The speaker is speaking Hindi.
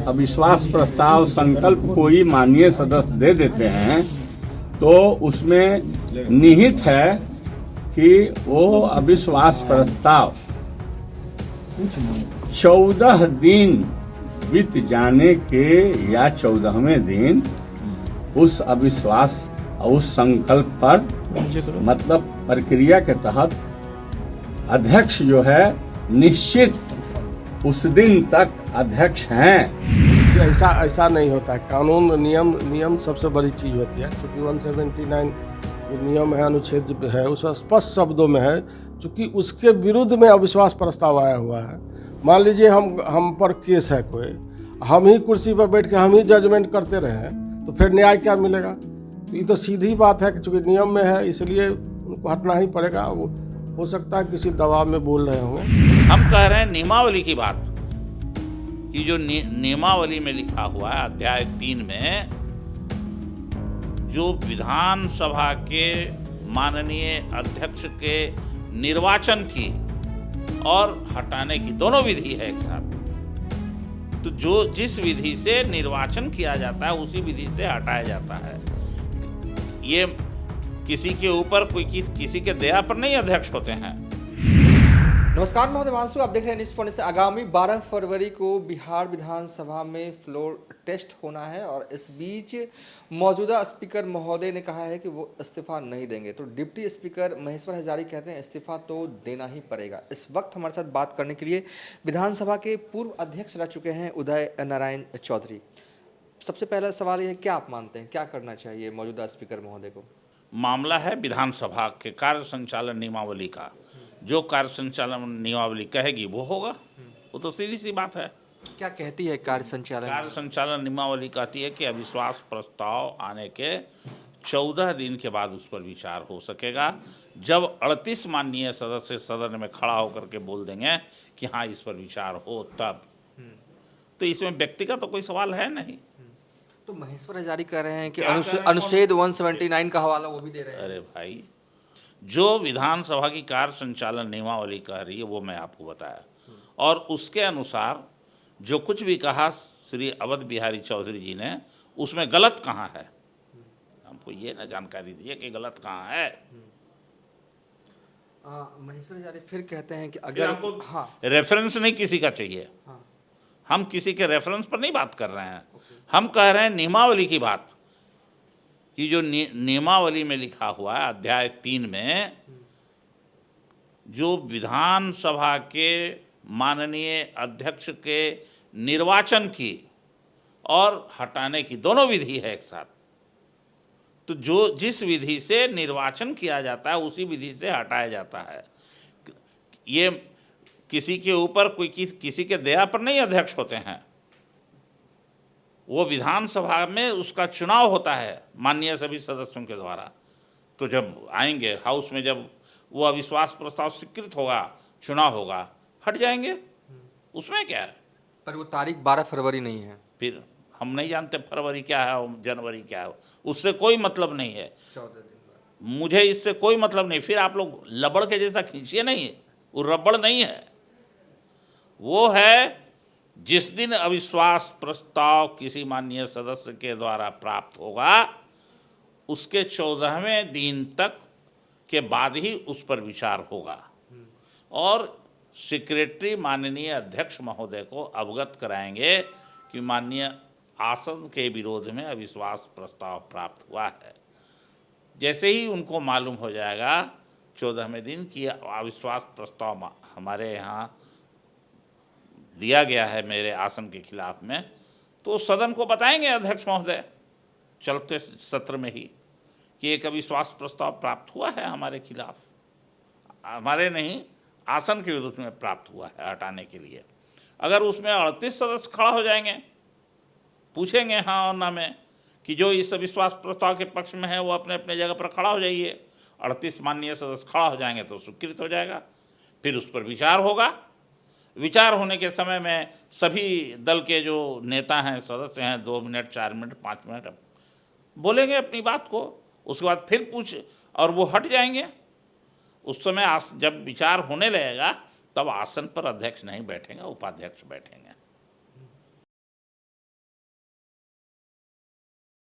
अविश्वास प्रस्ताव संकल्प कोई माननीय सदस्य दे देते हैं तो उसमें निहित है कि वो अविश्वास प्रस्ताव 14 दिन बीत जाने के या 14वें दिन उस अविश्वास और उस संकल्प पर मतलब प्रक्रिया के तहत अध्यक्ष जो है निश्चित उस दिन तक अध्यक्ष हैं। ऐसा नहीं होता है। कानून नियम सबसे बड़ी चीज़ होती है। क्योंकि 179 जो नियम है, अनुच्छेद है, उस स्पष्ट शब्दों में है क्योंकि उसके विरुद्ध में अविश्वास प्रस्ताव आया हुआ है। मान लीजिए हम पर केस है कोई, हम ही कुर्सी पर बैठ के हम ही जजमेंट करते रहे तो फिर न्याय क्या मिलेगा? तो ये तो सीधी बात है कि चूँकि नियम में है इसलिए उनको हटना ही पड़ेगा। वो हो सकता है किसी दबाव में बोल रहे होंगे। हम कह रहे हैं नियमावली की बात कि जो नियमावली में लिखा हुआ है अध्याय 3 में जो विधानसभा के माननीय अध्यक्ष के निर्वाचन की और हटाने की दोनों विधि है एक साथ। तो जो जिस विधि से निर्वाचन किया जाता है उसी विधि से हटाया जाता है। ये किसी के ऊपर कोई किसी के दया पर नहीं अध्यक्ष होते हैं। नमस्कार, मैं हिमांशु, आप देख रहे हैं न्यूज़ पॉइंट से। आगामी 12 फरवरी को बिहार विधानसभा में फ्लोर टेस्ट होना है और इस बीच मौजूदा स्पीकर महोदय ने कहा है कि वो इस्तीफा नहीं देंगे। तो डिप्टी स्पीकर महेश्वर हजारी कहते हैं इस्तीफा तो देना ही पड़ेगा। इस वक्त हमारे साथ बात करने के लिए विधानसभा के पूर्व अध्यक्ष रह चुके हैं उदय नारायण चौधरी। सबसे पहला सवाल ये, क्या आप मानते हैं क्या करना चाहिए मौजूदा स्पीकर महोदय को? मामला है विधानसभा के कार्य संचालन नियमावली का। जो कार्य संचालन नियमावली कहेगी वो होगा। वो तो सीधी सी बात है। क्या कहती है कार्य संचालन नियमावली? कहती है कि अविश्वास प्रस्ताव आने के 14 दिन के बाद उस पर विचार हो सकेगा। जब 38 माननीय सदस्य सदन में खड़ा होकर के बोल देंगे कि हाँ इस पर विचार हो, तब तो इसमें व्यक्ति का तो कोई सवाल है नहीं। तो महेश्वर हजारी कह रहे हैं कि अनुच्छेद 179 का हवाला वो भी दे रहे हैं। अरे भाई, जो विधानसभा की कार्य संचालन नियमावली कह रही है वो मैं आपको बताया, और उसके अनुसार जो कुछ भी कहा श्री अवध बिहारी चौधरी जी ने, उसमें गलत कहाँ है हमको ये ना जानकारी दिए कि गलत कहाँ है। महेश्वर हजारी फिर कहते हैं कि अगर हमको रेफरेंस नहीं किसी का चाहिए। हम किसी के रेफरेंस पर नहीं बात कर रहे हैं। हम कह रहे हैं नियमावली की बात कि जो नियमावली में लिखा हुआ है अध्याय 3 में जो विधानसभा के माननीय अध्यक्ष के निर्वाचन की और हटाने की दोनों विधि है एक साथ। तो जो जिस विधि से निर्वाचन किया जाता है उसी विधि से हटाया जाता है। ये किसी के ऊपर कोई किसी के दया पर नहीं अध्यक्ष होते हैं। वो विधानसभा में उसका चुनाव होता है माननीय सभी सदस्यों के द्वारा। तो जब आएंगे हाउस में, जब वो अविश्वास प्रस्ताव स्वीकृत होगा, चुनाव होगा, हट जाएंगे। उसमें क्या है? पर वो तारीख 12 फरवरी नहीं है। फिर हम नहीं जानते फरवरी क्या है और जनवरी क्या है, उससे कोई मतलब नहीं है। 14 दिन बाद मुझे इससे कोई मतलब नहीं। फिर आप लोग लबड़ के जैसा खींचिए नहीं, वो रबड़ नहीं है। वो है जिस दिन अविश्वास प्रस्ताव किसी माननीय सदस्य के द्वारा प्राप्त होगा उसके 14वें दिन तक के बाद ही उस पर विचार होगा और सेक्रेटरी माननीय अध्यक्ष महोदय को अवगत कराएंगे कि माननीय आसन के विरोध में अविश्वास प्रस्ताव प्राप्त हुआ है। जैसे ही उनको मालूम हो जाएगा 14वें दिन कि अविश्वास प्रस्ताव हमारे यहाँ दिया गया है मेरे आसन के खिलाफ में, तो सदन को बताएंगे अध्यक्ष महोदय चलते सत्र में ही कि एक अविश्वास प्रस्ताव प्राप्त हुआ है हमारे खिलाफ, हमारे नहीं आसन के विरुद्ध में प्राप्त हुआ है हटाने के लिए। अगर उसमें 38 सदस्य खड़ा हो जाएंगे, पूछेंगे हाँ और ना में कि जो इस अविश्वास प्रस्ताव के पक्ष में है वो अपने अपने जगह पर खड़ा हो जाइए। 38 माननीय सदस्य खड़ा हो जाएंगे तो स्वीकृत हो जाएगा। फिर उस पर विचार होगा। विचार होने के समय में सभी दल के जो नेता हैं, सदस्य हैं, 2 मिनट, 4 मिनट, 5 मिनट बोलेंगे अपनी बात को। उसके बाद फिर पूछ और वो हट जाएंगे। उस समय जब विचार होने लगेगा तब आसन पर अध्यक्ष नहीं बैठेंगे, उपाध्यक्ष बैठेंगे।